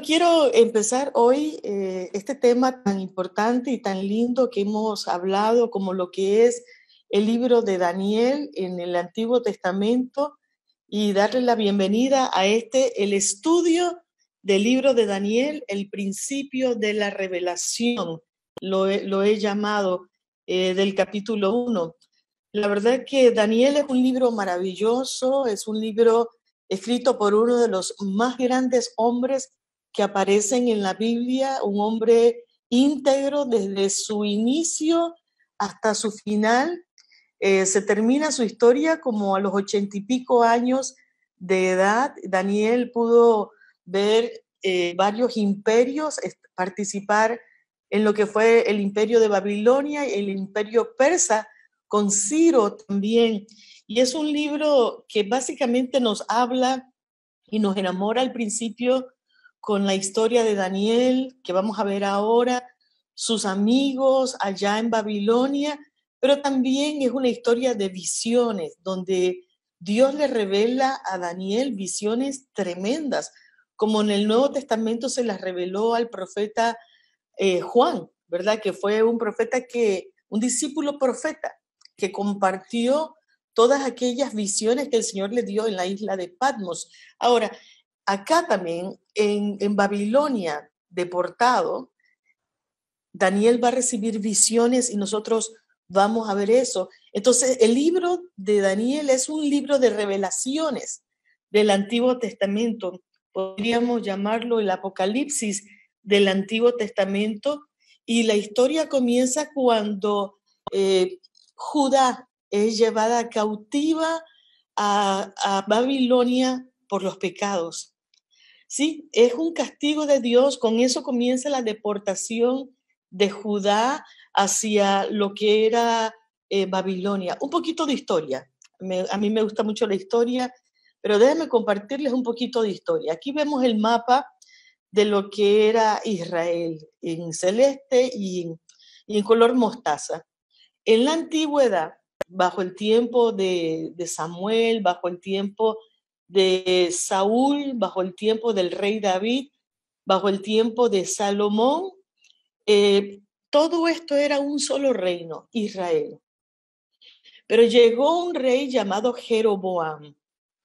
Bueno, quiero empezar hoy este tema tan importante y tan lindo que hemos hablado, como lo que es el libro de Daniel en el Antiguo Testamento, y darle la bienvenida a el estudio del libro de Daniel, el principio de la revelación, lo he llamado, del capítulo 1. La verdad que Daniel es un libro maravilloso, es un libro escrito por uno de los más grandes hombres que aparecen en la Biblia, un hombre íntegro desde su inicio hasta su final. Se termina su historia como a los 80 y pico años de edad. Daniel pudo ver varios imperios, participar en lo que fue el imperio de Babilonia y el imperio persa, con Ciro también. Y es un libro que básicamente nos habla y nos enamora al principio con la historia de Daniel, que vamos a ver ahora, sus amigos allá en Babilonia, pero también es una historia de visiones, donde Dios le revela a Daniel visiones tremendas, como en el Nuevo Testamento se las reveló al profeta Juan, ¿verdad? Que fue un discípulo profeta, que compartió todas aquellas visiones que el Señor le dio en la isla de Patmos. Ahora, acá también, en Babilonia, deportado, Daniel va a recibir visiones y nosotros vamos a ver eso. Entonces, el libro de Daniel es un libro de revelaciones del Antiguo Testamento. Podríamos llamarlo el Apocalipsis del Antiguo Testamento. Y la historia comienza cuando Judá es llevada cautiva a Babilonia por los pecados. Sí, es un castigo de Dios. Con eso comienza la deportación de Judá hacia lo que era Babilonia. Un poquito de historia. A mí me gusta mucho la historia, pero déjenme compartirles un poquito de historia. Aquí vemos el mapa de lo que era Israel en celeste y en color mostaza. En la antigüedad, bajo el tiempo de Samuel, bajo el tiempo de Saúl, bajo el tiempo del rey David, bajo el tiempo de Salomón, todo esto era un solo reino, Israel. Pero llegó un rey llamado Jeroboam,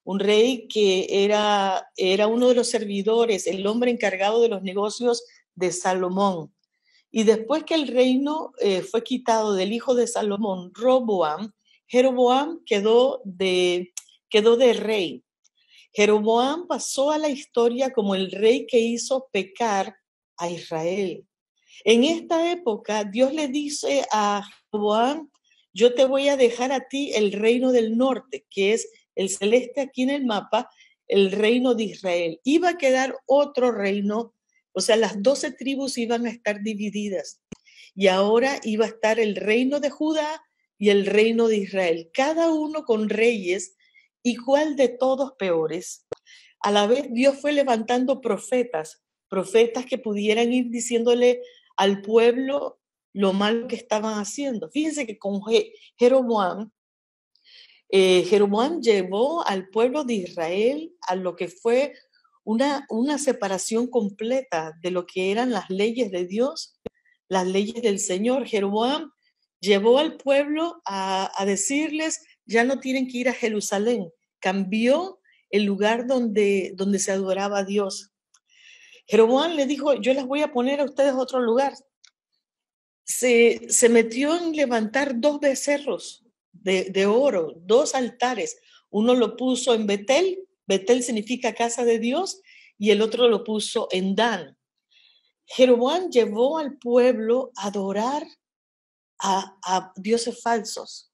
un rey que era uno de los servidores, el hombre encargado de los negocios de Salomón. Y después que el reino fue quitado del hijo de Salomón, Roboam, Jeroboam quedó de rey. Jeroboam pasó a la historia como el rey que hizo pecar a Israel. En esta época, Dios le dice a Jeroboam: yo te voy a dejar a ti el reino del norte, que es el celeste aquí en el mapa, el reino de Israel. Iba a quedar otro reino, o sea, las 12 tribus iban a estar divididas. Y ahora iba a estar el reino de Judá y el reino de Israel, cada uno con reyes, y cuál de todos peores. A la vez Dios fue levantando profetas que pudieran ir diciéndole al pueblo lo malo que estaban haciendo. Fíjense que con Jeroboam llevó al pueblo de Israel a lo que fue una separación completa de lo que eran las leyes de Dios, las leyes del Señor. Jeroboam llevó al pueblo a decirles: ya no tienen que ir a Jerusalén. Cambió el lugar donde se adoraba a Dios. Jeroboam le dijo: yo les voy a poner a ustedes otro lugar. Se metió en levantar 2 becerros de oro, 2 altares. Uno lo puso en Betel, Betel significa casa de Dios, y el otro lo puso en Dan. Jeroboam llevó al pueblo a adorar a dioses falsos,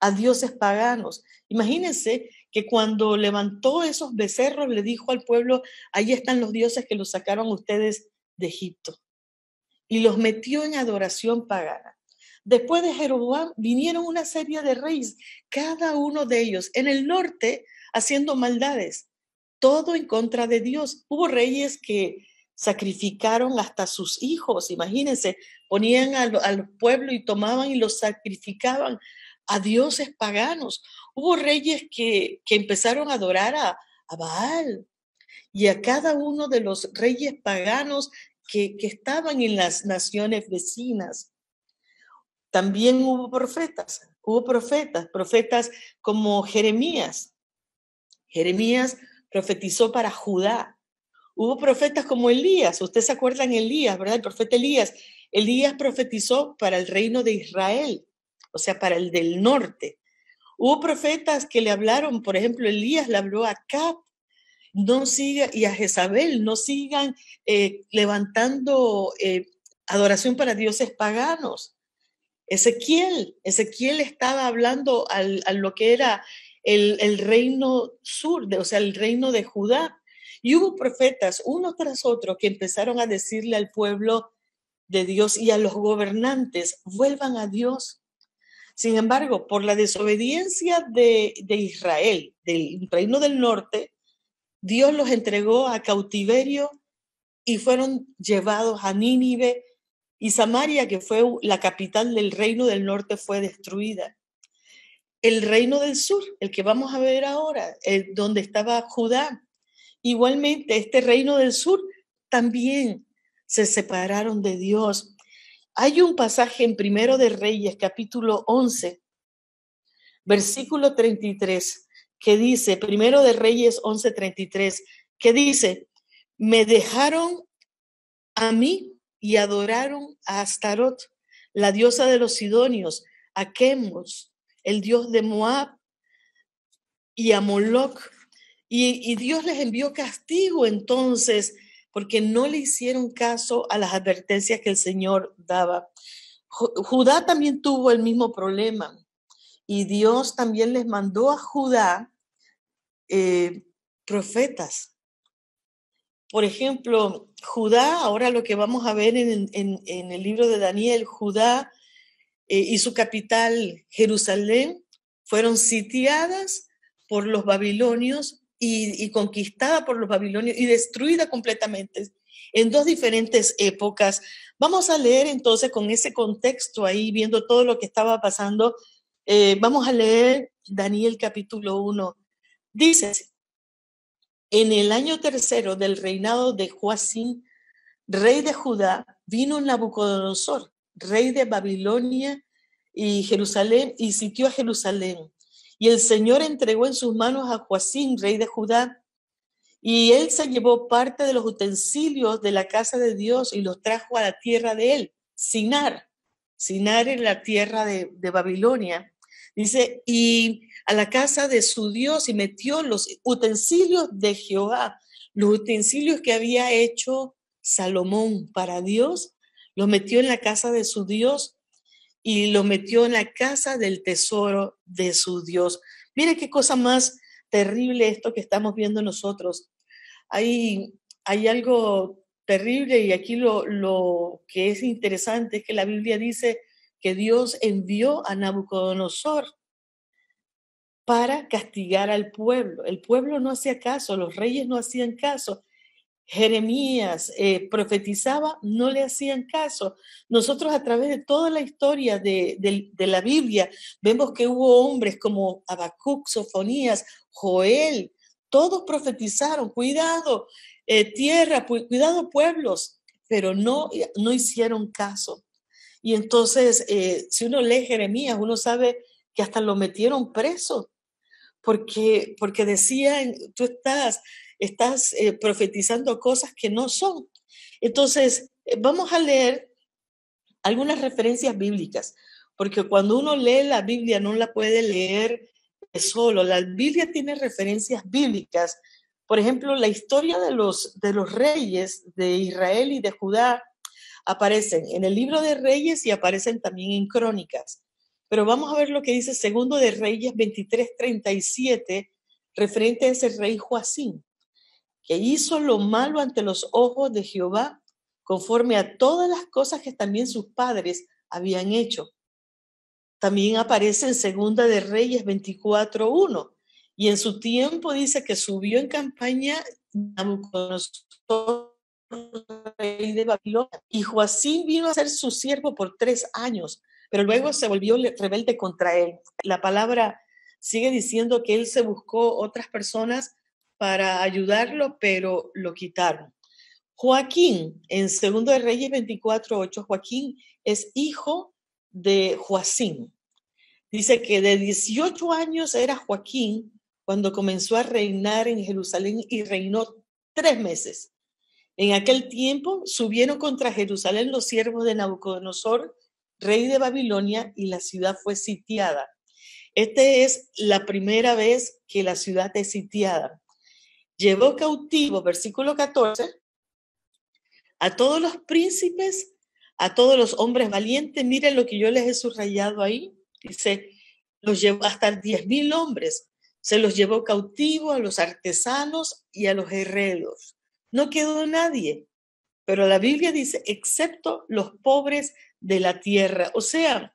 a dioses paganos. Imagínense que cuando levantó esos becerros le dijo al pueblo: ahí están los dioses que los sacaron ustedes de Egipto. Y los metió en adoración pagana. Después de Jeroboam vinieron una serie de reyes, cada uno de ellos en el norte haciendo maldades, todo en contra de Dios. Hubo reyes que sacrificaron hasta sus hijos, imagínense, ponían al pueblo y tomaban y los sacrificaban a dioses paganos. Hubo reyes que empezaron a adorar a Baal. y a cada uno de los reyes paganos que estaban en las naciones vecinas. También hubo profetas como Jeremías. Jeremías profetizó para Judá. Hubo profetas como Elías, ustedes se acuerdan de Elías, ¿verdad? El profeta Elías. Elías profetizó para el reino de Israel, o sea, para el del norte. Hubo profetas que le hablaron, por ejemplo, Elías le habló a Acab, no siga, y a Jezabel, no sigan levantando adoración para dioses paganos. Ezequiel estaba hablando a lo que era el reino sur, o sea, el reino de Judá. Y hubo profetas, uno tras otro, que empezaron a decirle al pueblo de Dios y a los gobernantes, vuelvan a Dios. Sin embargo, por la desobediencia de Israel, del reino del norte, Dios los entregó a cautiverio y fueron llevados a Nínive, y Samaria, que fue la capital del reino del norte, fue destruida. El reino del sur, el que vamos a ver ahora, donde estaba Judá, igualmente este reino del sur también se separaron de Dios. Hay un pasaje en Primero de Reyes, capítulo 11, versículo 33, que dice, Primero de Reyes 11:33, que dice, me dejaron a mí y adoraron a Astarot, la diosa de los sidonios, a Chemos, el dios de Moab, y a Moloch. Y Dios les envió castigo entonces, porque no le hicieron caso a las advertencias que el Señor daba. Judá también tuvo el mismo problema, y Dios también les mandó a Judá profetas. Por ejemplo, Judá, ahora lo que vamos a ver en el libro de Daniel, Judá y su capital, Jerusalén, fueron sitiadas por los babilonios y conquistada por los babilonios y destruida completamente en dos diferentes épocas. Vamos a leer entonces con ese contexto ahí, viendo todo lo que estaba pasando. Vamos a leer Daniel capítulo 1. Dice, en el año tercero del reinado de Joacim, rey de Judá, vino Nabucodonosor, rey de Babilonia y Jerusalén, y sitió a Jerusalén. Y el Señor entregó en sus manos a Joacim, rey de Judá, y él se llevó parte de los utensilios de la casa de Dios y los trajo a la tierra de él, Sinar. Sinar en la tierra de Babilonia. Dice, y a la casa de su Dios, y metió los utensilios de Jehová, los utensilios que había hecho Salomón para Dios, los metió en la casa de su Dios y lo metió en la casa del tesoro de su Dios. Mire qué cosa más terrible esto que estamos viendo nosotros. Hay algo terrible, y aquí lo que es interesante es que la Biblia dice que Dios envió a Nabucodonosor para castigar al pueblo. El pueblo no hacía caso, los reyes no hacían caso. Jeremías profetizaba, no le hacían caso. Nosotros a través de toda la historia de la Biblia vemos que hubo hombres como Habacuc, Sofonías, Joel, todos profetizaron, cuidado tierra, cuidado pueblos, pero no hicieron caso. Y entonces, si uno lee Jeremías, uno sabe que hasta lo metieron preso, porque decían, tú estás profetizando cosas que no son. Entonces, vamos a leer algunas referencias bíblicas, porque cuando uno lee la Biblia no la puede leer solo. La Biblia tiene referencias bíblicas. Por ejemplo, la historia de los reyes de Israel y de Judá aparecen en el libro de Reyes y aparecen también en Crónicas. Pero vamos a ver lo que dice Segundo de Reyes 23:37, referente a ese rey Joacim, que hizo lo malo ante los ojos de Jehová, conforme a todas las cosas que también sus padres habían hecho. También aparece en Segunda de Reyes 24:1, y en su tiempo dice que subió en campaña Nabucodonosor, rey de Babilonia, y Joacim vino a ser su siervo por 3 años, pero luego se volvió rebelde contra él. La palabra sigue diciendo que él se buscó otras personas para ayudarlo, pero lo quitaron. Joaquín, en 2 de Reyes 24:8, Joaquín es hijo de Joacim. Dice que de 18 años era Joaquín cuando comenzó a reinar en Jerusalén y reinó 3 meses. En aquel tiempo subieron contra Jerusalén los siervos de Nabucodonosor, rey de Babilonia, y la ciudad fue sitiada. Esta es la primera vez que la ciudad es sitiada. Llevó cautivo, versículo 14, a todos los príncipes, a todos los hombres valientes. Miren lo que yo les he subrayado ahí. Dice, los llevó hasta 10,000 hombres. Se los llevó cautivo a los artesanos y a los herreros. No quedó nadie. Pero la Biblia dice, excepto los pobres de la tierra. O sea,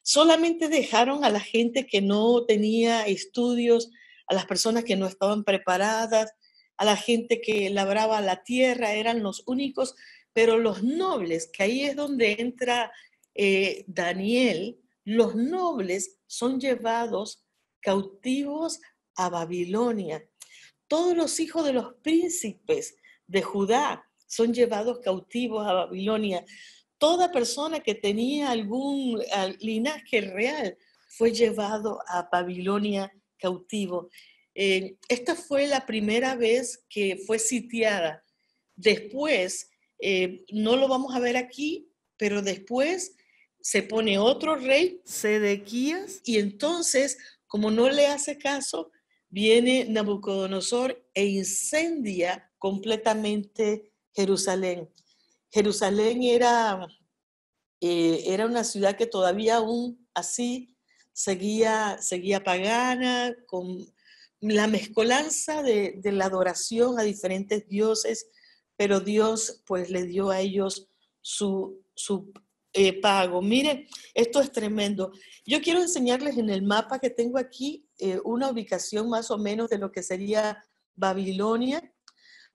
solamente dejaron a la gente que no tenía estudios, a las personas que no estaban preparadas, a la gente que labraba la tierra, eran los únicos, pero los nobles, que ahí es donde entra Daniel, los nobles son llevados cautivos a Babilonia. Todos los hijos de los príncipes de Judá son llevados cautivos a Babilonia. Toda persona que tenía algún linaje real fue llevado a Babilonia cautivo. Esta fue la primera vez que fue sitiada. Después, no lo vamos a ver aquí, pero después se pone otro rey, Sedequías, y entonces, como no le hace caso, viene Nabucodonosor e incendia completamente Jerusalén. Jerusalén era una ciudad que todavía aún así seguía pagana, con la mezcolanza de la adoración a diferentes dioses, pero Dios pues le dio a ellos su pago. Miren, esto es tremendo. Yo quiero enseñarles en el mapa que tengo aquí una ubicación más o menos de lo que sería Babilonia.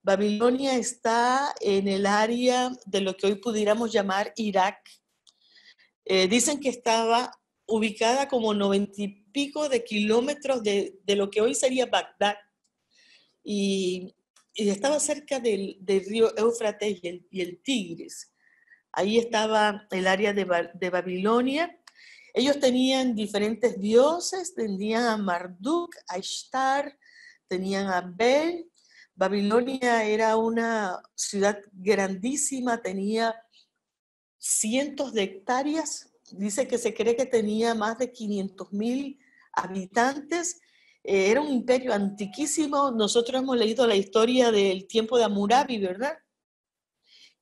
Babilonia está en el área de lo que hoy pudiéramos llamar Irak. Dicen que estaba ubicada como 90 y pico de kilómetros de lo que hoy sería Bagdad. Y estaba cerca del río Éufrates y el Tigris. Ahí estaba el área de Babilonia. Ellos tenían diferentes dioses, tenían a Marduk, a Ishtar, tenían a Bel. Babilonia era una ciudad grandísima, tenía cientos de hectáreas. Dice que se cree que tenía más de 500,000 habitantes. Era un imperio antiquísimo. Nosotros hemos leído la historia del tiempo de Hammurabi, ¿verdad?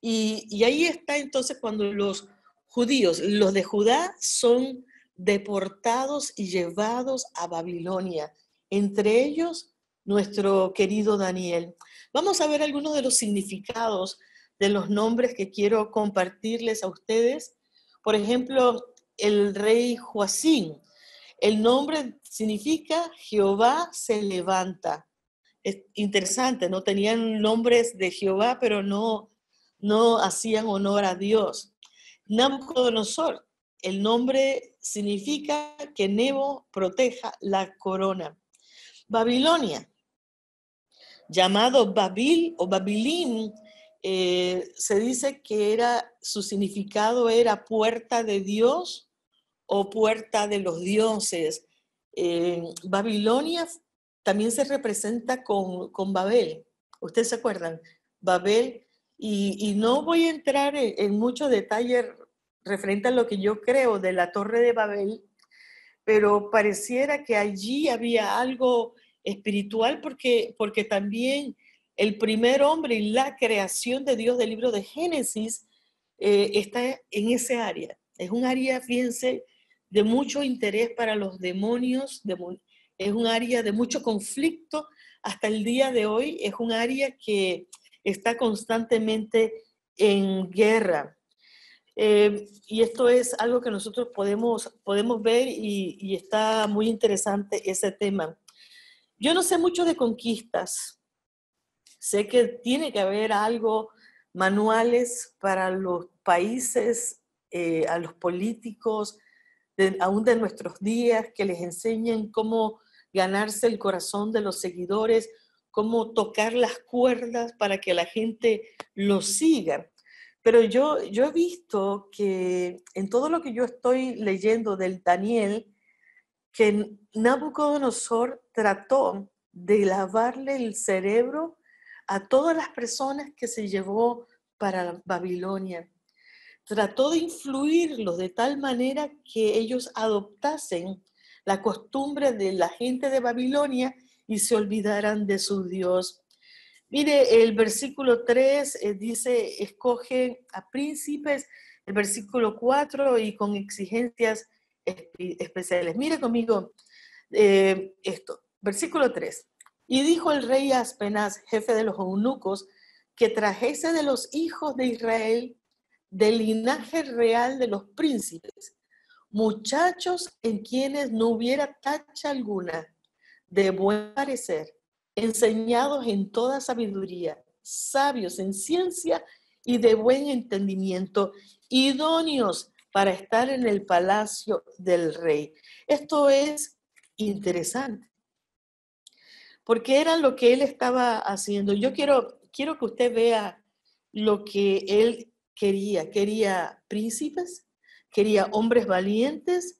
Y ahí está entonces cuando los judíos, los de Judá, son deportados y llevados a Babilonia. Entre ellos, nuestro querido Daniel. Vamos a ver algunos de los significados de los nombres que quiero compartirles a ustedes. Por ejemplo, el rey Joacim. El nombre significa Jehová se levanta. Es interesante, ¿no? Tenían nombres de Jehová, pero no hacían honor a Dios. Nabucodonosor, el nombre significa que Nebo proteja la corona. Babilonia, llamado Babil o Babilim, se dice que su significado era puerta de Dios o puerta de los dioses. Babilonia también se representa con Babel. ¿Ustedes se acuerdan? Babel. Y no voy a entrar en mucho detalle referente a lo que yo creo de la Torre de Babel, pero pareciera que allí había algo espiritual porque también el primer hombre y la creación de Dios del libro de Génesis está en ese área. Es un área, fíjense, de mucho interés para los demonios, es un área de mucho conflicto hasta el día de hoy, es un área que está constantemente en guerra. Y esto es algo que nosotros podemos ver y está muy interesante ese tema. Yo no sé mucho de conquistas. Sé que tiene que haber algo, manuales para los países, a los políticos, aún de nuestros días, que les enseñen cómo ganarse el corazón de los seguidores, cómo tocar las cuerdas para que la gente lo siga. Pero yo he visto que en todo lo que yo estoy leyendo del Daniel, que Nabucodonosor trató de lavarle el cerebro a todas las personas que se llevó para Babilonia. Trató de influirlos de tal manera que ellos adoptasen la costumbre de la gente de Babilonia y se olvidaran de su Dios. Mire, el versículo 3 dice, escoge a príncipes, el versículo 4 y con exigencias especiales. Mire conmigo esto, versículo 3. Y dijo el rey Aspenaz, jefe de los eunucos, que trajese de los hijos de Israel, del linaje real de los príncipes, muchachos en quienes no hubiera tacha alguna, de buen parecer, enseñados en toda sabiduría, sabios en ciencia y de buen entendimiento, idóneos para estar en el palacio del rey. Esto es interesante, porque era lo que él estaba haciendo. Yo quiero que usted vea lo que él quería. Quería príncipes, quería hombres valientes,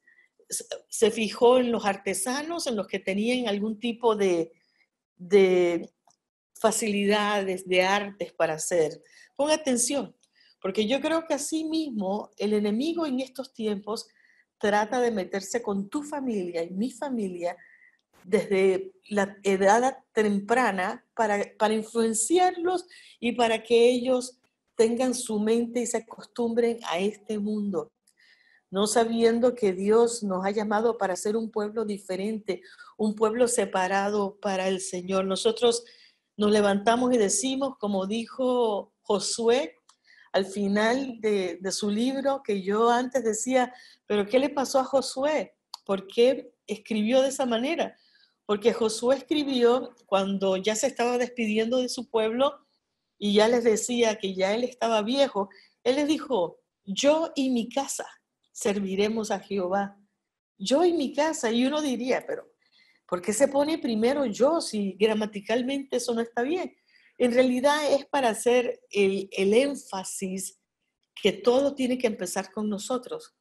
se fijó en los artesanos, en los que tenían algún tipo de facilidades, de artes para hacer. Ponga atención, porque yo creo que así mismo el enemigo en estos tiempos trata de meterse con tu familia y mi familia desde la edad temprana para influenciarlos y para que ellos tengan su mente y se acostumbren a este mundo, no sabiendo que Dios nos ha llamado para ser un pueblo diferente, un pueblo separado para el Señor. Nosotros nos levantamos y decimos, como dijo Josué al final de su libro, que yo antes decía, pero ¿qué le pasó a Josué? ¿Por qué escribió de esa manera? Porque Josué escribió cuando ya se estaba despidiendo de su pueblo y ya les decía que ya él estaba viejo. Él les dijo, yo y mi casa serviremos a Jehová. Yo y mi casa. Y uno diría, pero ¿por qué se pone primero yo si gramaticalmente eso no está bien? En realidad es para hacer el énfasis que todo tiene que empezar con nosotros.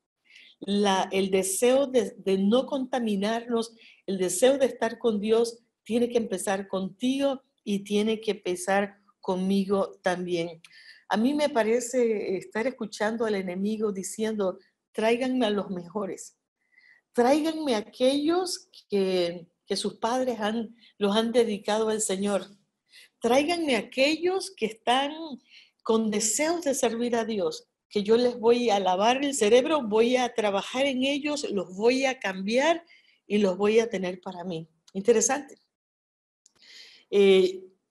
El deseo de no contaminarnos, el deseo de estar con Dios tiene que empezar contigo y tiene que empezar conmigo también. A mí me parece estar escuchando al enemigo diciendo, tráiganme a los mejores, tráiganme a aquellos que sus padres los han dedicado al Señor, tráiganme a aquellos que están con deseos de servir a Dios, que yo les voy a lavar el cerebro, voy a trabajar en ellos, los voy a cambiar y los voy a tener para mí. Interesante.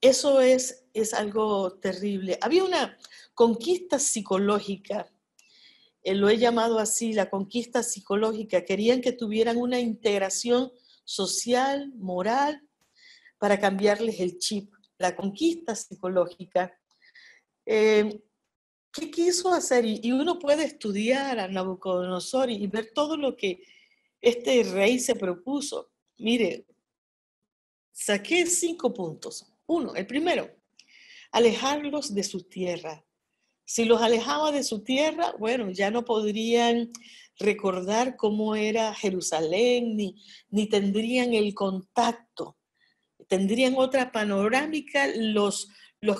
Eso es algo terrible. Había una conquista psicológica, lo he llamado así, la conquista psicológica. Querían que tuvieran una integración social, moral, para cambiarles el chip. La conquista psicológica. ¿Qué quiso hacer? Y uno puede estudiar a Nabucodonosor y ver todo lo que este rey se propuso. Mire, saqué 5 puntos. Uno, el primero, alejarlos de su tierra. Si los alejaba de su tierra, bueno, ya no podrían recordar cómo era Jerusalén, ni tendrían el contacto. Tendrían otra panorámica, los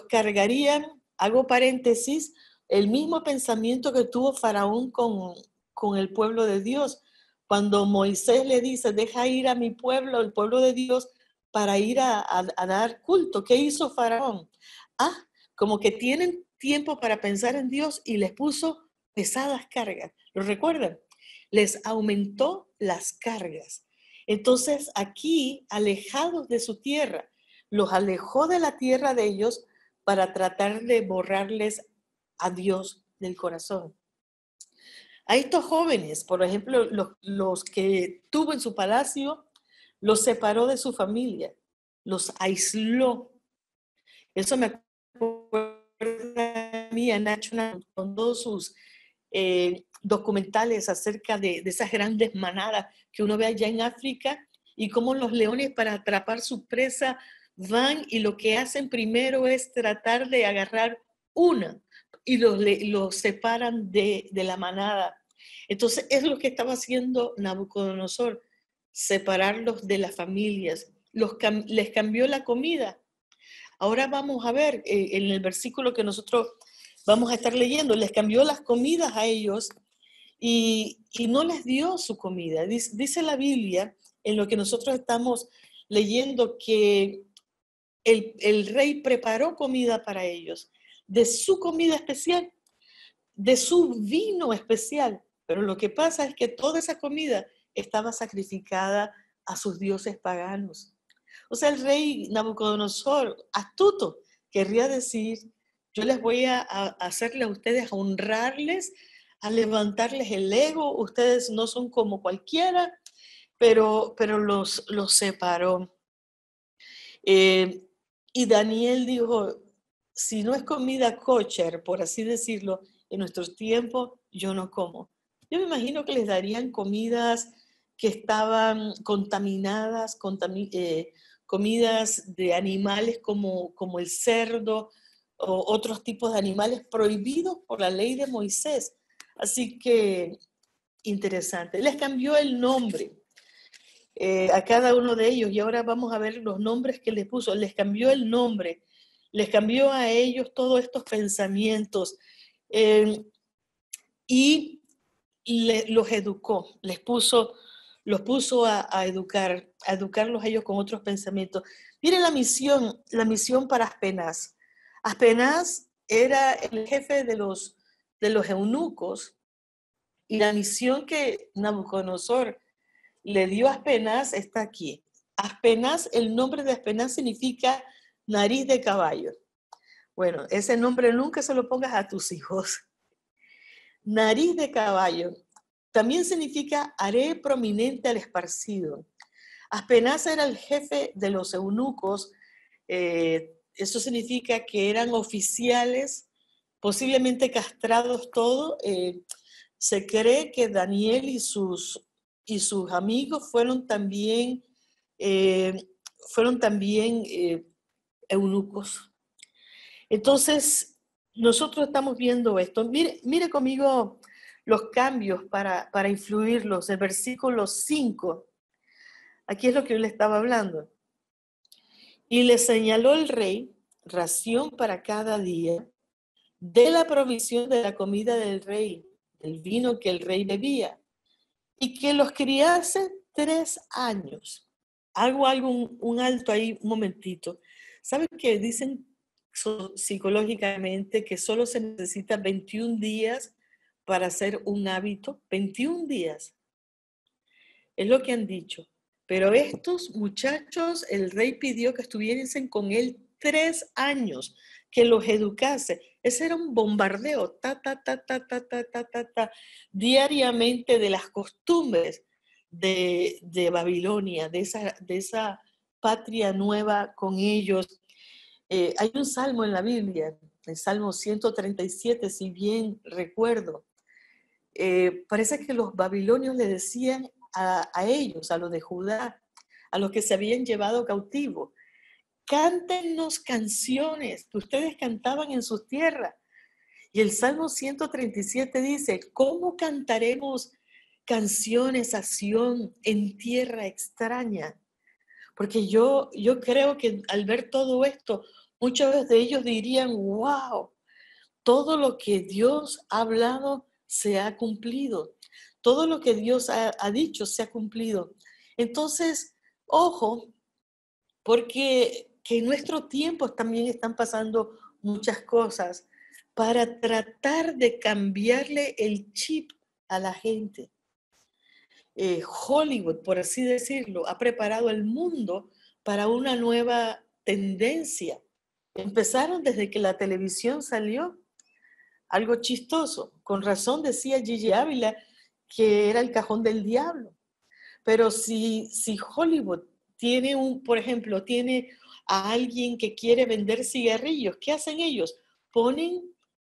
cargarían, hago paréntesis, el mismo pensamiento que tuvo Faraón con el pueblo de Dios. Cuando Moisés le dice, deja ir a mi pueblo, el pueblo de Dios, para ir a dar culto. ¿Qué hizo Faraón? Como que tienen tiempo para pensar en Dios y les puso pesadas cargas. ¿Lo recuerdan? Les aumentó las cargas. Entonces aquí, alejados de su tierra, los alejó de la tierra de ellos para tratar de borrarles a Dios del corazón. A estos jóvenes, por ejemplo, los que tuvo en su palacio, los separó de su familia, los aisló. Eso me acuerda a mí, a Nacho, con todos sus documentales acerca de esas grandes manadas que uno ve allá en África y cómo los leones, para atrapar su presa, van y lo que hacen primero es tratar de agarrar una y los separan de la manada. Entonces es lo que estaba haciendo Nabucodonosor, separarlos de las familias. Les cambió la comida. Ahora vamos a ver en el versículo que nosotros vamos a estar leyendo, les cambió las comidas a ellos y no les dio su comida. Dice la Biblia, en lo que nosotros estamos leyendo, que el rey preparó comida para ellos, de su comida especial, de su vino especial. Pero lo que pasa es que toda esa comida estaba sacrificada a sus dioses paganos. O sea, el rey Nabucodonosor, astuto, querría decir, yo les voy a hacerle a ustedes, a honrarles, a levantarles el ego, ustedes no son como cualquiera, pero los separó. Y Daniel dijo, si no es comida kosher, por así decirlo, en nuestros tiempos, yo no como. Yo me imagino que les darían comidas que estaban contaminadas, comidas de animales como el cerdo o otros tipos de animales prohibidos por la ley de Moisés. Así que, interesante. Les cambió el nombre a cada uno de ellos y ahora vamos a ver los nombres que les puso. Les cambió el nombre, les cambió a ellos todos estos pensamientos y los educó, los puso a educarlos a ellos con otros pensamientos. Miren la misión para Aspenaz. Aspenaz era el jefe de los eunucos y la misión que Nabucodonosor le dio a Aspenaz está aquí. Aspenaz, el nombre de Aspenaz significa nariz de caballo. Bueno, ese nombre nunca se lo pongas a tus hijos. Nariz de caballo también significa haré prominente al esparcido. Aspenaz era el jefe de los eunucos. Eso significa que eran oficiales, posiblemente castrados todos. Se cree que Daniel y sus amigos fueron también eunucos. Entonces, nosotros estamos viendo esto. Mire conmigo los cambios para influirlos. El versículo 5, aquí es lo que yo le estaba hablando. Y le señaló el rey ración para cada día de la provisión de la comida del rey, del vino que el rey bebía, y que los criase 3 años. Hago un alto ahí un momentito. ¿Saben que dicen psicológicamente que solo se necesita 21 días para hacer un hábito? 21 días. Es lo que han dicho. Pero estos muchachos, el rey pidió que estuviesen con él 3 años, que los educase. Ese era un bombardeo, diariamente de las costumbres de Babilonia, de esa patria nueva con ellos. Hay un salmo en la Biblia, el Salmo 137, si bien recuerdo. Parece que los babilonios le decían a ellos, a los de Judá, a los que se habían llevado cautivo, cántenos canciones que ustedes cantaban en sus tierras. Y el Salmo 137 dice, ¿cómo cantaremos canciones a Sión en tierra extraña? Porque yo creo que al ver todo esto, muchos de ellos dirían, wow, todo lo que Dios ha hablado se ha cumplido. Todo lo que Dios ha dicho se ha cumplido. Entonces, ojo, porque que en nuestros tiempos también están pasando muchas cosas para tratar de cambiarle el chip a la gente. Hollywood, por así decirlo, ha preparado el mundo para una nueva tendencia. Empezaron desde que la televisión salió. Algo chistoso. Con razón decía Gigi Ávila que era el cajón del diablo. Pero si Hollywood tiene por ejemplo, tiene a alguien que quiere vender cigarrillos, ¿qué hacen ellos? Ponen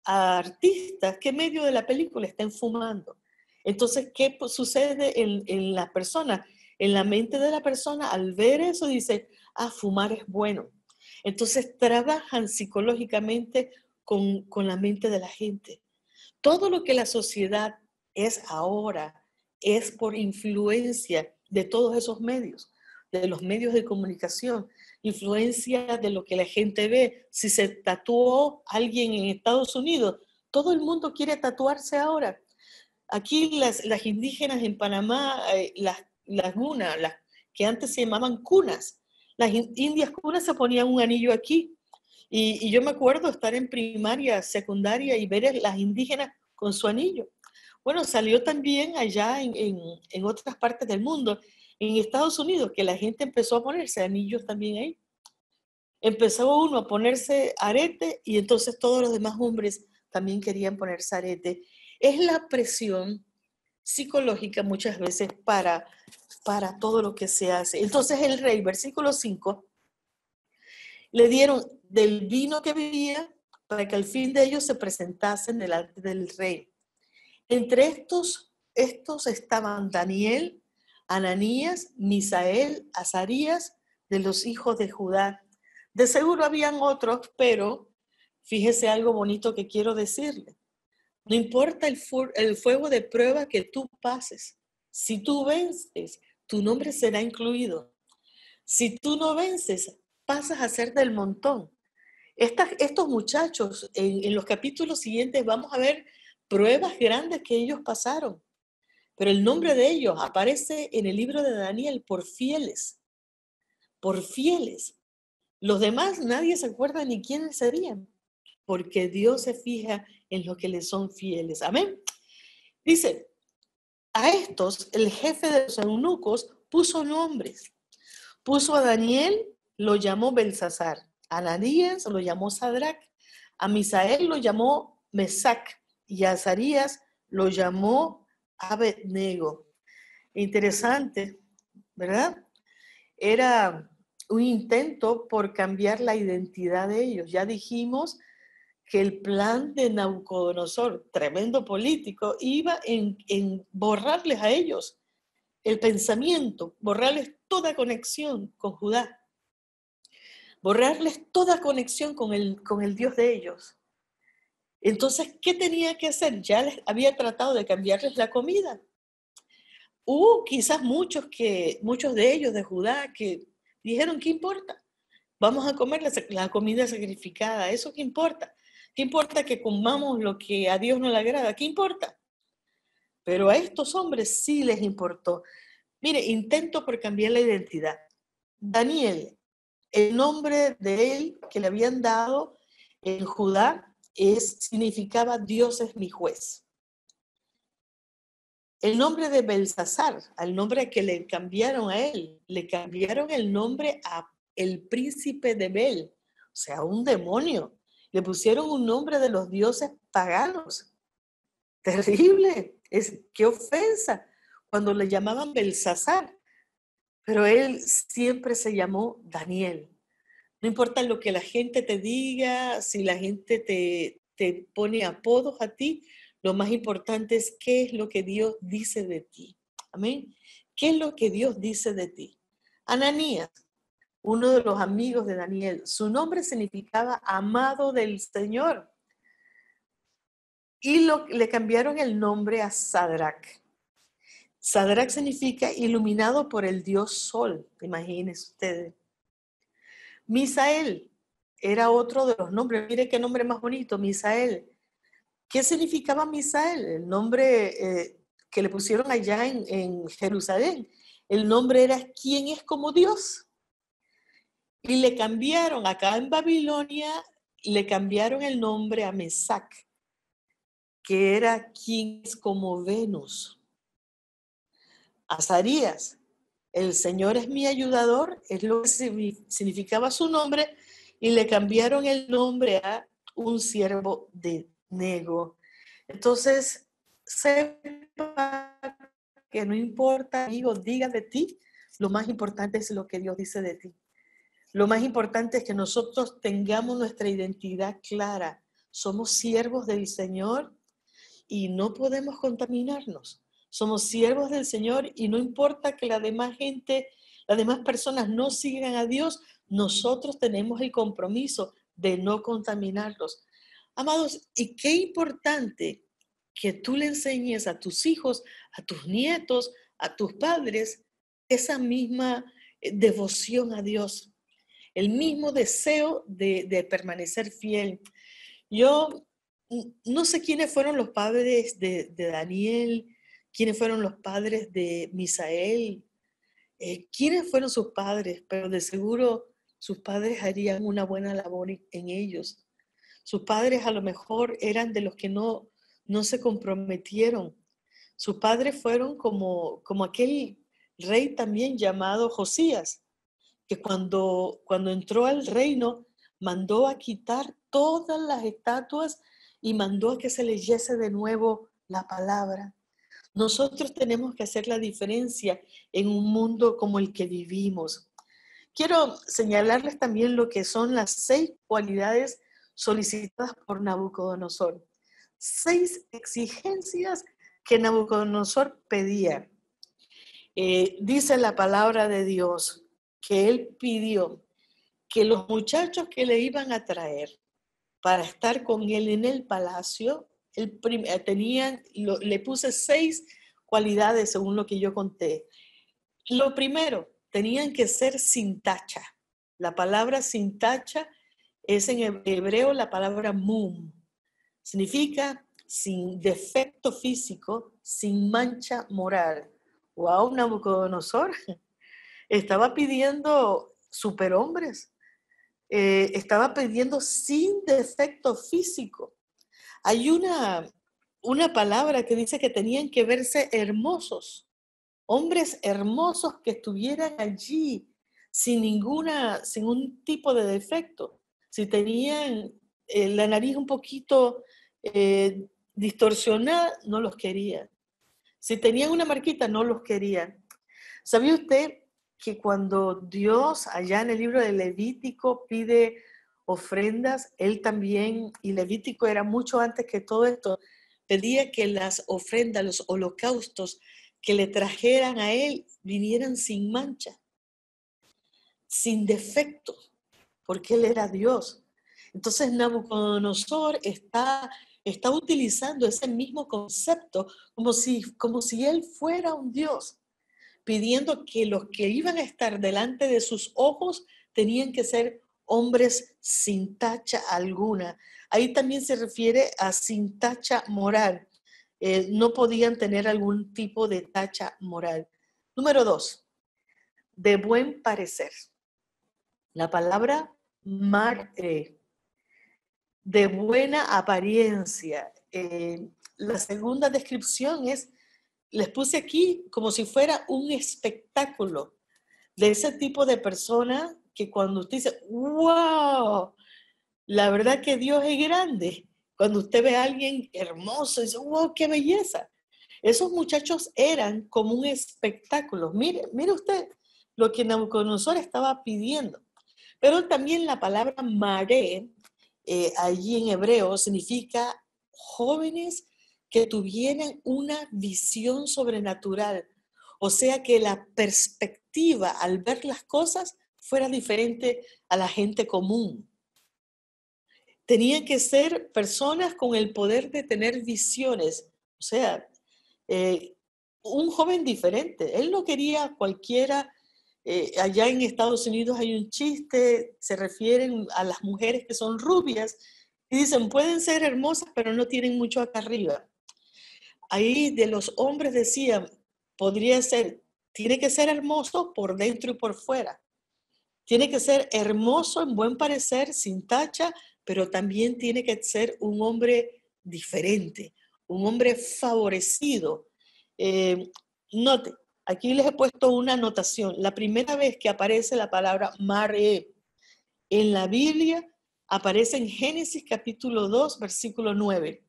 a artistas que en medio de la película estén fumando. Entonces, ¿qué sucede en la persona? En la mente de la persona, al ver eso, dice, fumar es bueno. Entonces trabajan psicológicamente con la mente de la gente. Todo lo que la sociedad es ahora es por influencia de todos esos medios, de los medios de comunicación, influencia de lo que la gente ve. Si se tatuó alguien en Estados Unidos, todo el mundo quiere tatuarse ahora. Aquí las indígenas en Panamá, las gunas, las que antes se llamaban cunas, las indias cunas se ponían un anillo aquí. Y yo me acuerdo estar en primaria, secundaria y ver a las indígenas con su anillo. Bueno, salió también allá en otras partes del mundo, en Estados Unidos, que la gente empezó a ponerse anillos también ahí. Empezó uno a ponerse arete y entonces todos los demás hombres también querían ponerse arete. Es la presión psicológica muchas veces para todo lo que se hace. Entonces el rey, versículo 5, le dieron del vino que bebía para que al fin de ellos se presentasen delante del rey. Entre estos estaban Daniel, Ananías, Misael, Azarías, de los hijos de Judá. De seguro habían otros, pero fíjese algo bonito que quiero decirle. No importa el fuego de prueba que tú pases. Si tú vences, tu nombre será incluido. Si tú no vences, pasas a ser del montón. Estos muchachos, en los capítulos siguientes vamos a ver pruebas grandes que ellos pasaron. Pero el nombre de ellos aparece en el libro de Daniel por fieles. Por fieles. Los demás nadie se acuerda ni quiénes serían, porque Dios se fija en los que le son fieles. Amén. Dice, a estos el jefe de los eunucos puso nombres. Puso a Daniel, lo llamó Belsasar. A Ananías lo llamó Sadrach. A Misael lo llamó Mesac. Y a Azarías lo llamó Abednego. Interesante, ¿verdad? Era un intento por cambiar la identidad de ellos. Ya dijimos que el plan de Nabucodonosor, tremendo político, iba en borrarles a ellos el pensamiento, borrarles toda conexión con Judá, borrarles toda conexión con el Dios de ellos. Entonces, ¿qué tenía que hacer? Ya les había tratado de cambiarles la comida. Hubo quizás muchos de ellos de Judá que dijeron, ¿qué importa? Vamos a comer la comida sacrificada, ¿eso qué importa? ¿Qué importa que comamos lo que a Dios no le agrada? ¿Qué importa? Pero a estos hombres sí les importó. Mire, intento por cambiar la identidad. Daniel, el nombre de él que le habían dado en Judá significaba Dios es mi juez. El nombre de Belsasar, al nombre que le cambiaron a él, le cambiaron el nombre a el príncipe de Bel, o sea, un demonio. Le pusieron un nombre de los dioses paganos. Terrible, qué ofensa, cuando le llamaban Belsasar. Pero él siempre se llamó Daniel. No importa lo que la gente te diga, si la gente te pone apodos a ti, lo más importante es qué es lo que Dios dice de ti. Amén. ¿Qué es lo que Dios dice de ti? Ananías, uno de los amigos de Daniel, su nombre significaba amado del Señor. Y le cambiaron el nombre a Sadrach. Sadrach significa iluminado por el Dios Sol, imagínense ustedes. Misael era otro de los nombres. Mire qué nombre más bonito, Misael. ¿Qué significaba Misael? El nombre que le pusieron allá en Jerusalén. El nombre era ¿quién es como Dios? Y le cambiaron, acá en Babilonia, le cambiaron el nombre a Mesac, que era ¿quién es como Venus? Azarías, el Señor es mi ayudador, es lo que significaba su nombre, y le cambiaron el nombre a un siervo de Nego. Entonces, sepa que no importa, amigo, diga de ti, lo más importante es lo que Dios dice de ti. Lo más importante es que nosotros tengamos nuestra identidad clara. Somos siervos del Señor y no podemos contaminarnos. Somos siervos del Señor y no importa que la demás gente las demás personas no sigan a Dios, nosotros tenemos el compromiso de no contaminarlos. Amados, y qué importante que tú le enseñes a tus hijos, a tus nietos, a tus padres, esa misma devoción a Dios, el mismo deseo de permanecer fiel. Yo no sé quiénes fueron los padres de Daniel, quiénes fueron los padres de Misael, quiénes fueron sus padres, pero de seguro sus padres harían una buena labor en ellos. Sus padres a lo mejor eran de los que no se comprometieron. Sus padres fueron como aquel rey también llamado Josías, que cuando entró al reino mandó a quitar todas las estatuas y mandó a que se leyese de nuevo la palabra. Nosotros tenemos que hacer la diferencia en un mundo como el que vivimos. Quiero señalarles también lo que son las 6 cualidades solicitadas por Nabucodonosor. 6 exigencias que Nabucodonosor pedía. Dice la palabra de Dios que él pidió que los muchachos que le iban a traer para estar con él en el palacio, le puse 6 cualidades según lo que yo conté. Lo primero, tenían que ser sin tacha. La palabra sin tacha es en hebreo la palabra mum. Significa sin defecto físico, sin mancha moral. Wow, Nabucodonosor estaba pidiendo superhombres. Estaba pidiendo sin defecto físico. Hay una palabra que dice que tenían que verse hermosos, hombres hermosos que estuvieran allí sin un tipo de defecto. Si tenían la nariz un poquito distorsionada, no los querían. Si tenían una marquita, no los querían. ¿Sabía usted que cuando Dios allá en el libro de Levítico pide ofrendas, él también, y Levítico era mucho antes que todo esto, pedía que las ofrendas, los holocaustos que le trajeran a él vinieran sin mancha, sin defecto, porque él era Dios? Entonces Nabucodonosor está utilizando ese mismo concepto como si él fuera un Dios, pidiendo que los que iban a estar delante de sus ojos tenían que ser hombres sin tacha alguna. Ahí también se refiere a sin tacha moral. No podían tener algún tipo de tacha moral. Número 2, de buen parecer. La palabra de buena apariencia. La segunda descripción es, les puse aquí como si fuera un espectáculo de ese tipo de persona que cuando usted dice, wow, la verdad que Dios es grande. Cuando usted ve a alguien hermoso, dice, wow, qué belleza. Esos muchachos eran como un espectáculo. Mire usted lo que Nabucodonosor estaba pidiendo. Pero también la palabra maré, allí en hebreo, significa jóvenes que tuvieran una visión sobrenatural. O sea, que la perspectiva al ver las cosas fuera diferente a la gente común. Tenían que ser personas con el poder de tener visiones. O sea, un joven diferente. Él no quería cualquiera. Allá en Estados Unidos hay un chiste, se refieren a las mujeres que son rubias y dicen, pueden ser hermosas, pero no tienen mucho acá arriba. Ahí de los hombres decían, podría ser, tiene que ser hermoso por dentro y por fuera. Tiene que ser hermoso en buen parecer, sin tacha, pero también tiene que ser un hombre diferente, un hombre favorecido. Note, aquí les he puesto una anotación. La primera vez que aparece la palabra maré en la Biblia aparece en Génesis capítulo 2, versículo 9.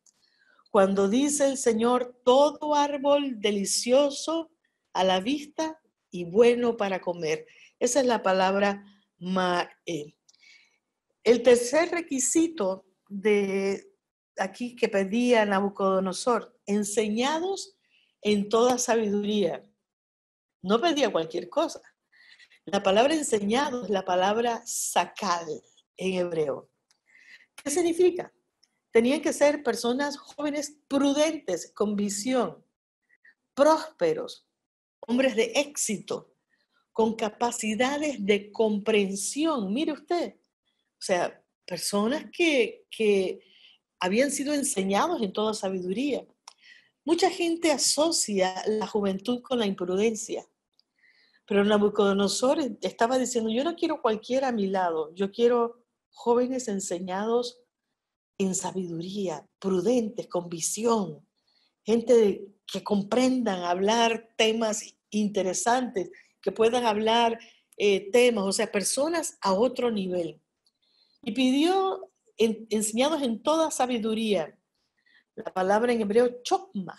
Cuando dice el Señor, todo árbol delicioso a la vista y bueno para comer. Esa es la palabra maré. El tercer requisito de aquí que pedía Nabucodonosor, enseñados en toda sabiduría. No pedía cualquier cosa. La palabra enseñado es la palabra sakal en hebreo. ¿Qué significa? Tenían que ser personas jóvenes prudentes, con visión, prósperos, hombres de éxito, con capacidades de comprensión. Mire usted, o sea, personas que habían sido enseñados en toda sabiduría. Mucha gente asocia la juventud con la imprudencia, pero Nabucodonosor estaba diciendo, yo no quiero cualquiera a mi lado, yo quiero jóvenes enseñados en sabiduría, prudentes, con visión, gente que comprendan hablar temas interesantes, que puedan hablar temas, o sea, personas a otro nivel. Y pidió enseñados en toda sabiduría, la palabra en hebreo chokma,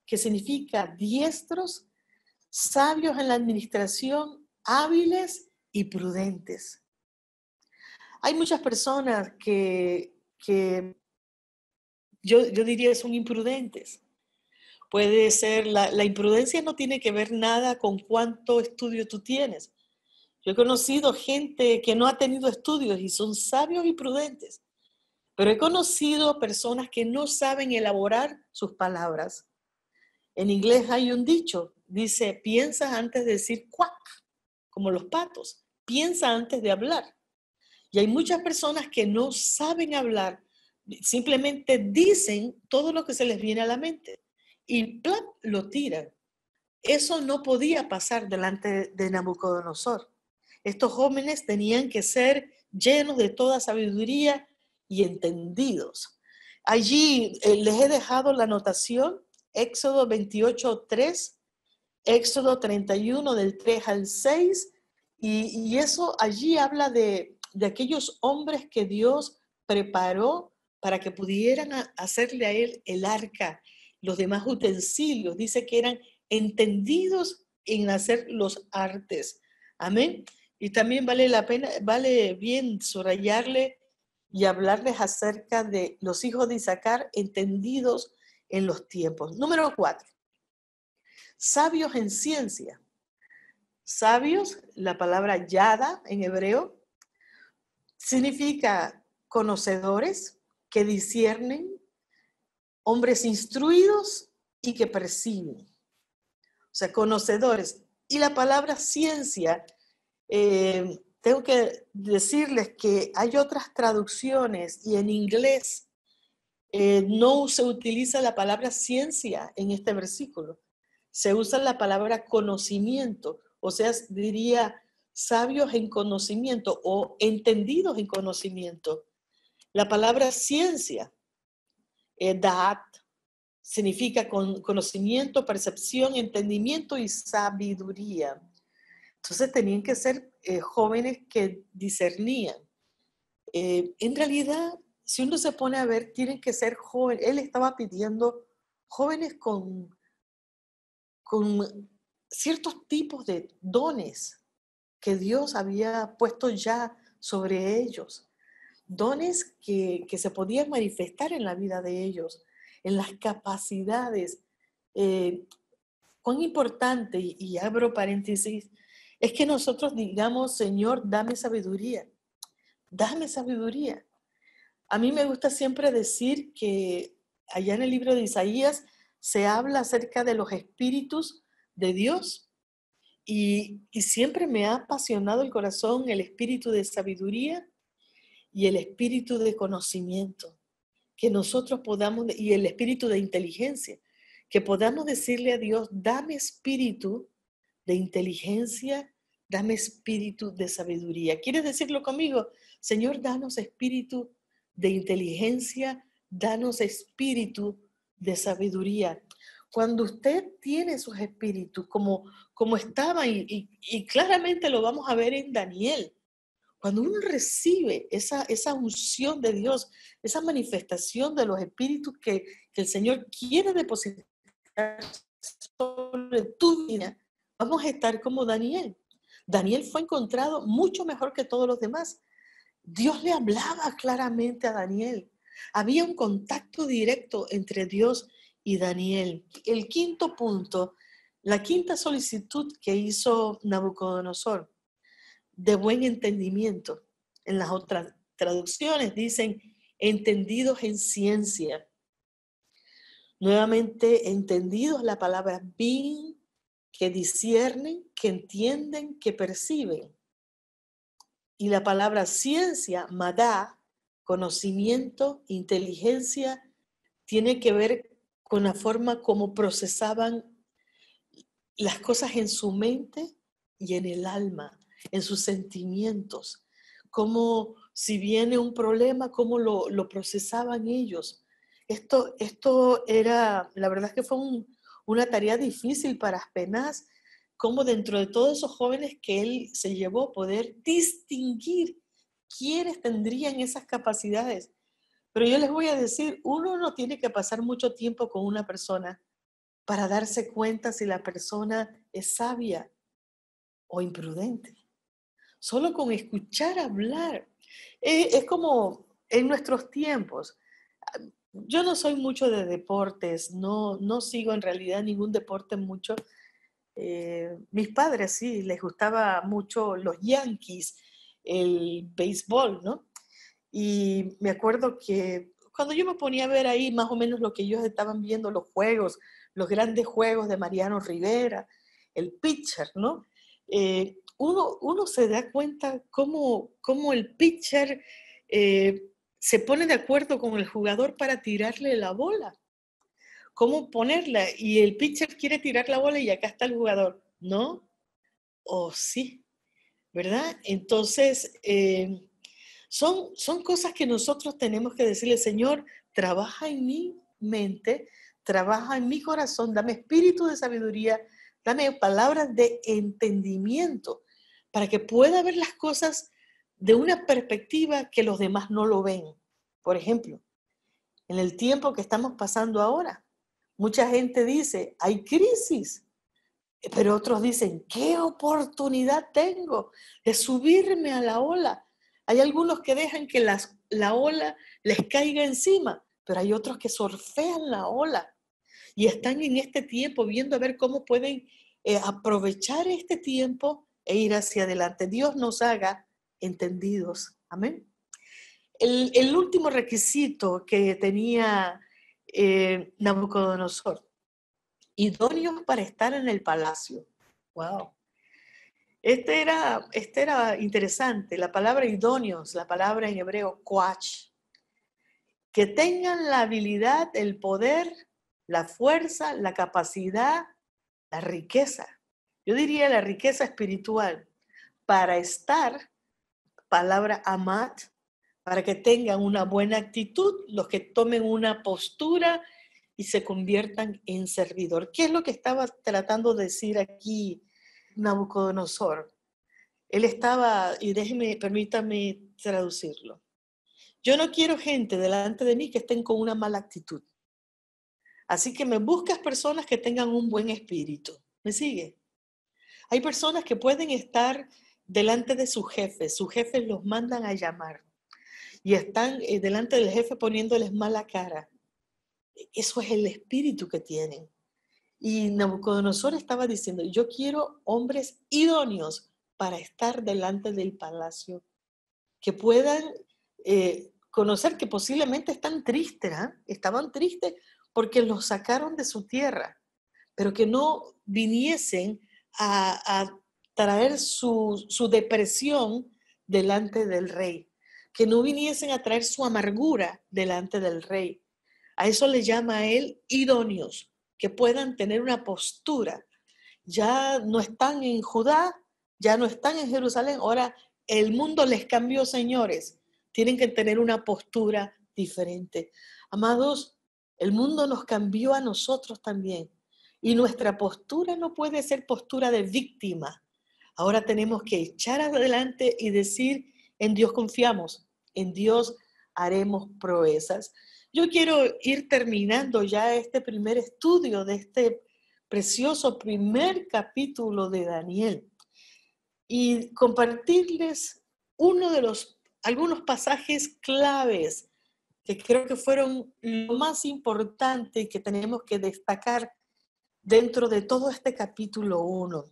que significa diestros, sabios en la administración, hábiles y prudentes. Hay muchas personas que yo diría son imprudentes. Puede ser, la imprudencia no tiene que ver nada con cuánto estudio tú tienes. Yo he conocido gente que no ha tenido estudios y son sabios y prudentes, pero he conocido personas que no saben elaborar sus palabras. En inglés hay un dicho, dice, piensa antes de decir cuac, como los patos, piensa antes de hablar. Y hay muchas personas que no saben hablar, simplemente dicen todo lo que se les viene a la mente y ¡plap! Lo tiran. Eso no podía pasar delante de Nabucodonosor. Estos jóvenes tenían que ser llenos de toda sabiduría y entendidos. Allí les he dejado la anotación, Éxodo 28:3, Éxodo 31 del 3 al 6, y eso allí habla de aquellos hombres que Dios preparó para que pudieran hacerle a él el arca, los demás utensilios. Dice que eran entendidos en hacer los artes. Amén. Y también vale la pena, vale bien subrayarle y hablarles acerca de los hijos de Isaacar entendidos en los tiempos. Número 4. Sabios en ciencia. Sabios, la palabra yada en hebreo, significa conocedores que disciernen, hombres instruidos y que perciben. O sea, conocedores. Y la palabra ciencia, tengo que decirles que hay otras traducciones y en inglés no se utiliza la palabra ciencia en este versículo. Se usa la palabra conocimiento, o sea, diría sabios en conocimiento o entendidos en conocimiento. La palabra ciencia, da'at, significa conocimiento, percepción, entendimiento y sabiduría. Entonces tenían que ser jóvenes que discernían. En realidad, si uno se pone a ver, tienen que ser jóvenes. Él estaba pidiendo jóvenes con ciertos tipos de dones que Dios había puesto ya sobre ellos. Dones que se podían manifestar en la vida de ellos, en las capacidades. Cuán importante, y abro paréntesis, es que nosotros digamos, Señor, dame sabiduría, dame sabiduría. A mí me gusta siempre decir que allá en el libro de Isaías se habla acerca de los espíritus de Dios y siempre me ha apasionado el corazón el espíritu de sabiduría y el espíritu de conocimiento, que nosotros podamos, y el espíritu de inteligencia, que podamos decirle a Dios, dame espíritu de inteligencia, dame espíritu de sabiduría. ¿Quieres decirlo conmigo? Señor, danos espíritu de inteligencia, danos espíritu de sabiduría. Cuando usted tiene esos espíritus, como estaba, y claramente lo vamos a ver en Daniel, cuando uno recibe esa unción de Dios, esa manifestación de los espíritus que el Señor quiere depositar sobre tu vida, vamos a estar como Daniel. Daniel fue encontrado mucho mejor que todos los demás. Dios le hablaba claramente a Daniel. Había un contacto directo entre Dios y Daniel. El quinto punto, la quinta solicitud que hizo Nabucodonosor. de buen entendimiento. En las otras traducciones dicen entendidos en ciencia. Nuevamente, entendidos, la palabra bin, que disciernen, que entienden, que perciben. Y la palabra ciencia, madá, conocimiento, inteligencia, tiene que ver con la forma como procesaban las cosas en su mente y en el alma, en sus sentimientos. Como si viene un problema, cómo lo procesaban ellos. Esto era, la verdad es que fue una tarea difícil para Aspenaz, como dentro de todos esos jóvenes que él se llevó, poder distinguir quiénes tendrían esas capacidades. Pero yo les voy a decir, uno no tiene que pasar mucho tiempo con una persona para darse cuenta si la persona es sabia o imprudente. Solo con escuchar hablar. Es como en nuestros tiempos. Yo no soy mucho de deportes, no sigo en realidad ningún deporte mucho. Mis padres sí, les gustaba mucho los Yankees, el béisbol, ¿no? Y me acuerdo que cuando yo me ponía a ver ahí más o menos lo que ellos estaban viendo, los juegos, los grandes juegos de Mariano Rivera, el pitcher, ¿no? Uno se da cuenta cómo el pitcher se pone de acuerdo con el jugador para tirarle la bola. Cómo ponerla, y el pitcher quiere tirar la bola y acá está el jugador. ¿No? O sí, ¿verdad? Entonces, son cosas que nosotros tenemos que decirle, Señor, trabaja en mi mente, trabaja en mi corazón, dame espíritu de sabiduría, dame palabras de entendimiento, para que pueda ver las cosas de una perspectiva que los demás no lo ven. Por ejemplo, en el tiempo que estamos pasando ahora, mucha gente dice, hay crisis, pero otros dicen, ¿qué oportunidad tengo de subirme a la ola? Hay algunos que dejan que la ola les caiga encima, pero hay otros que surfean la ola y están en este tiempo viendo a ver cómo pueden aprovechar este tiempo e ir hacia adelante. Dios nos haga entendidos. Amén. El último requisito que tenía Nabucodonosor, idóneos para estar en el palacio. Wow. Este era interesante. La palabra idóneos, la palabra en hebreo coach, que tengan la habilidad, el poder, la fuerza, la capacidad, la riqueza. Yo diría la riqueza espiritual para estar, palabra amat, para que tengan una buena actitud, los que tomen una postura y se conviertan en servidor. ¿Qué es lo que estaba tratando de decir aquí Nabucodonosor? Él estaba, y permítame traducirlo. Yo no quiero gente delante de mí que estén con una mala actitud. Así que me buscas personas que tengan un buen espíritu. ¿Me sigue? Hay personas que pueden estar delante de sus jefes los mandan a llamar y están delante del jefe poniéndoles mala cara. Eso es el espíritu que tienen. Y Nabucodonosor estaba diciendo, yo quiero hombres idóneos para estar delante del palacio, que puedan conocer que posiblemente están tristes, estaban tristes porque los sacaron de su tierra, pero que no viniesen a traer su depresión delante del rey, que no viniesen a traer su amargura delante del rey. A eso le llama a él idóneos, que puedan tener una postura. Ya no están en Judá, ya no están en Jerusalén, ahora el mundo les cambió, señores. Tienen que tener una postura diferente. Amados, el mundo nos cambió a nosotros también. Y nuestra postura no puede ser postura de víctima. Ahora tenemos que echar adelante y decir, en Dios confiamos, en Dios haremos proezas. Yo quiero ir terminando ya este primer estudio de este precioso primer capítulo de Daniel y compartirles algunos pasajes claves que creo que fueron lo más importante que tenemos que destacar dentro de todo este capítulo 1.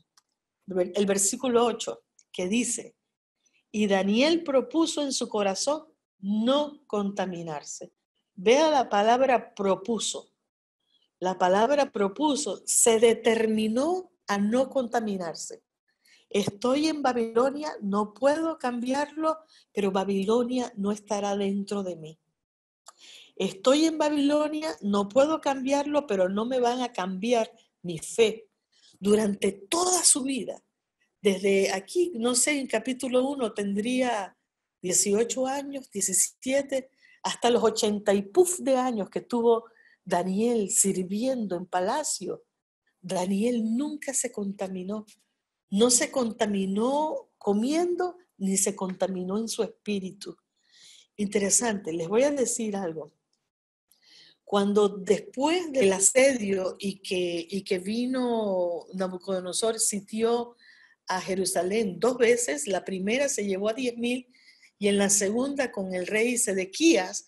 El versículo 8, que dice, Y Daniel propuso en su corazón no contaminarse. Vea la palabra propuso. La palabra propuso, se determinó a no contaminarse. Estoy en Babilonia, no puedo cambiarlo, pero Babilonia no estará dentro de mí. Estoy en Babilonia, no puedo cambiarlo, pero no me van a cambiar mi fe. Durante toda su vida, desde aquí, no sé, en capítulo 1 tendría 18 años, 17, hasta los 80 y puf de años que tuvo Daniel sirviendo en palacio. Daniel nunca se contaminó. No se contaminó comiendo, ni se contaminó en su espíritu. Interesante, les voy a decir algo. Cuando después del asedio y que vino Nabucodonosor, sitió a Jerusalén 2 veces, la primera se llevó a 10,000 y en la segunda con el rey Sedequías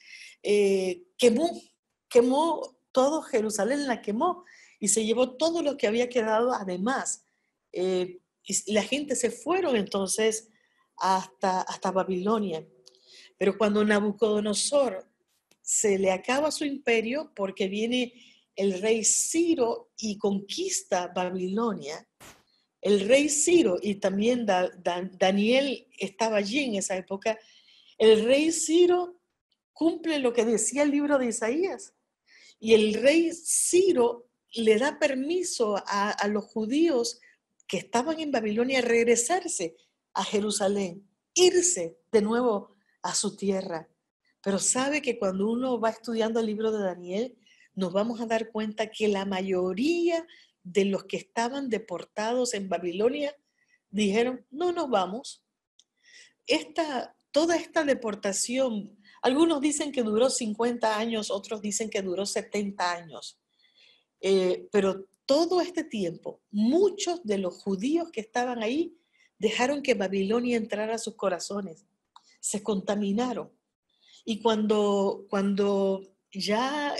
quemó todo Jerusalén, la quemó y se llevó todo lo que había quedado además. Y la gente se fueron entonces hasta Babilonia. Pero cuando Nabucodonosor se le acaba su imperio porque viene el rey Ciro y conquista Babilonia, el rey Ciro, y también Daniel estaba allí en esa época, el rey Ciro cumple lo que decía el libro de Isaías. Y el rey Ciro le da permiso a los judíos que estaban en Babilonia regresarse a Jerusalén, irse de nuevo a su tierra. Pero sabe que cuando uno va estudiando el libro de Daniel, nos vamos a dar cuenta que la mayoría de los que estaban deportados en Babilonia dijeron, no nos vamos. Toda esta deportación, algunos dicen que duró 50 años, otros dicen que duró 70 años. Pero todo este tiempo, muchos de los judíos que estaban ahí dejaron que Babilonia entrara a sus corazones. Se contaminaron. Y cuando ya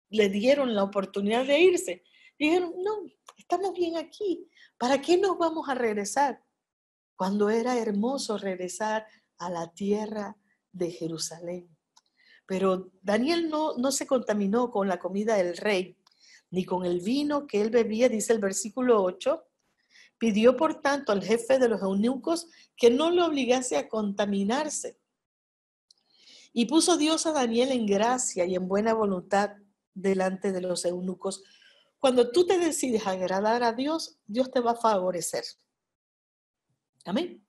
le dieron la oportunidad de irse, dijeron, no, estamos bien aquí. ¿Para qué nos vamos a regresar? Cuando era hermoso regresar a la tierra de Jerusalén. Pero Daniel no se contaminó con la comida del rey, ni con el vino que él bebía, dice el versículo 8. Pidió, por tanto, al jefe de los eunucos que no lo obligase a contaminarse. Y puso Dios a Daniel en gracia y en buena voluntad delante de los eunucos. Cuando tú te decides agradar a Dios, Dios te va a favorecer. Amén.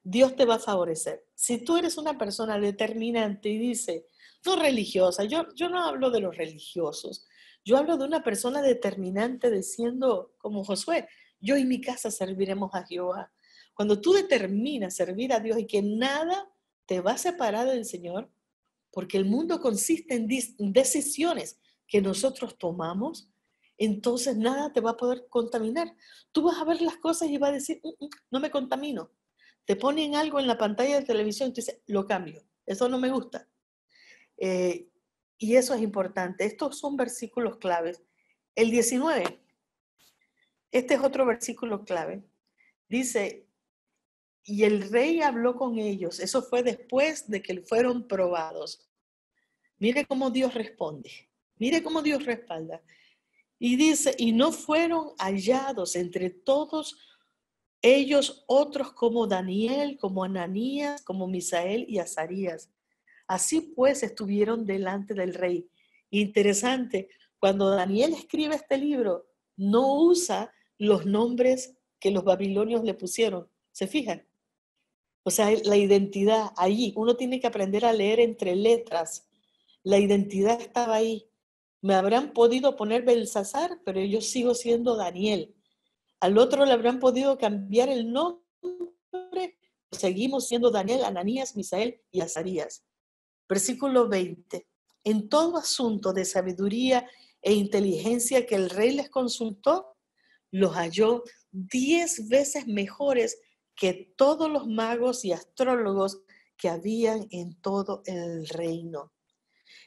Dios te va a favorecer. Si tú eres una persona determinante y dice, no religiosa, yo no hablo de los religiosos, yo hablo de una persona determinante diciendo, como Josué, yo y mi casa serviremos a Jehová. Cuando tú determinas servir a Dios y que nada te va a separar del Señor, porque el mundo consiste en decisiones que nosotros tomamos, entonces nada te va a poder contaminar. Tú vas a ver las cosas y vas a decir, no me contamino. Te ponen algo en la pantalla de televisión y tú dices, lo cambio, eso no me gusta. Y eso es importante. Estos son versículos claves. El 19, este es otro versículo clave. Dice, y el rey habló con ellos. Eso fue después de que fueron probados. Mire cómo Dios responde. Mire cómo Dios respalda. Y dice, y no fueron hallados entre todos ellos otros como Daniel, como Ananías, como Misael y Azarías. Así pues estuvieron delante del rey. Interesante, cuando Daniel escribe este libro, no usa los nombres que los babilonios le pusieron. ¿Se fijan? O sea, la identidad allí, uno tiene que aprender a leer entre letras. La identidad estaba ahí. Me habrán podido poner Belsasar, pero yo sigo siendo Daniel. Al otro le habrán podido cambiar el nombre, seguimos siendo Daniel, Ananías, Misael y Azarías. Versículo 20. En todo asunto de sabiduría e inteligencia que el rey les consultó, los halló 10 veces mejores que todos los magos y astrólogos que habían en todo el reino.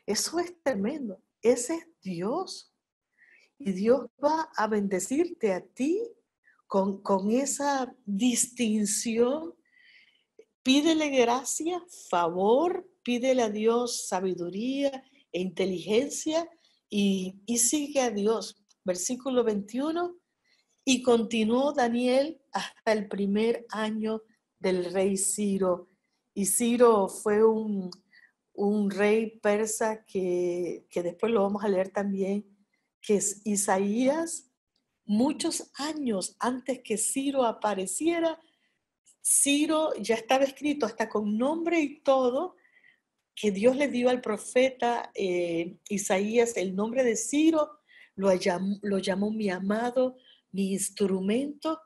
Eso es tremendo. Ese es Dios. Y Dios va a bendecirte a ti con esa distinción pídele gracia, favor, pídele a Dios sabiduría e inteligencia y sigue a Dios. Versículo 21, y continuó Daniel hasta el primer año del rey Ciro. Y Ciro fue un rey persa que después lo vamos a leer también, que es Isaías. Muchos años antes que Ciro apareciera, Ciro ya estaba escrito hasta con nombre y todo, que Dios le dio al profeta Isaías el nombre de Ciro, lo llamó mi amado, mi instrumento,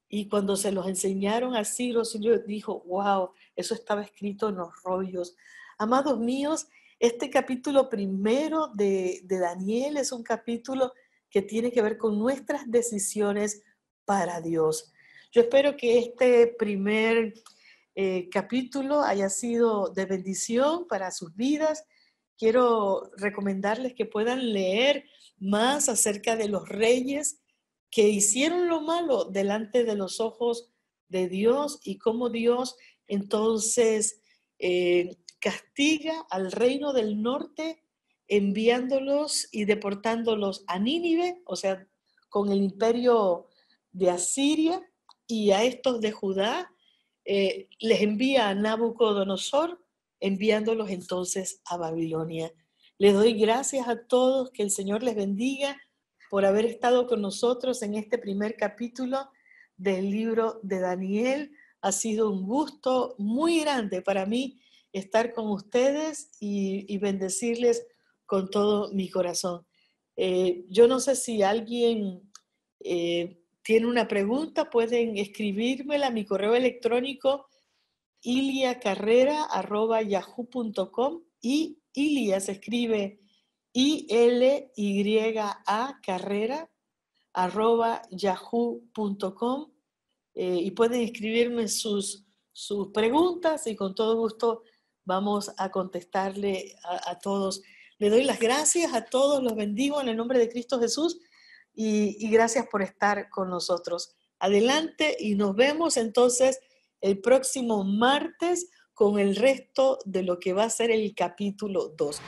y cuando se los enseñaron a Ciro, Ciro dijo, wow, eso estaba escrito en los rollos. Amados míos, este capítulo primero de Daniel es un capítulo que tiene que ver con nuestras decisiones para Dios. Yo espero que este primer capítulo haya sido de bendición para sus vidas. Quiero recomendarles que puedan leer más acerca de los reyes que hicieron lo malo delante de los ojos de Dios y cómo Dios entonces castiga al reino del norte enviándolos y deportándolos a Nínive, o sea, con el imperio de Asiria, y a estos de Judá les envía a Nabucodonosor, enviándolos entonces a Babilonia. Les doy gracias a todos, que el Señor les bendiga por haber estado con nosotros en este primer capítulo del libro de Daniel. Ha sido un gusto muy grande para mí estar con ustedes y bendecirles con todo mi corazón. Yo no sé si alguien tiene una pregunta, pueden escribírmela a mi correo electrónico iliacarrera@yahoo.com, y Ilia se escribe ILYA carrera@yahoo.com, y pueden escribirme sus preguntas y con todo gusto vamos a contestarle a todos. Le doy las gracias a todos, los bendigo en el nombre de Cristo Jesús y gracias por estar con nosotros. Adelante y nos vemos entonces el próximo martes con el resto de lo que va a ser el capítulo 2.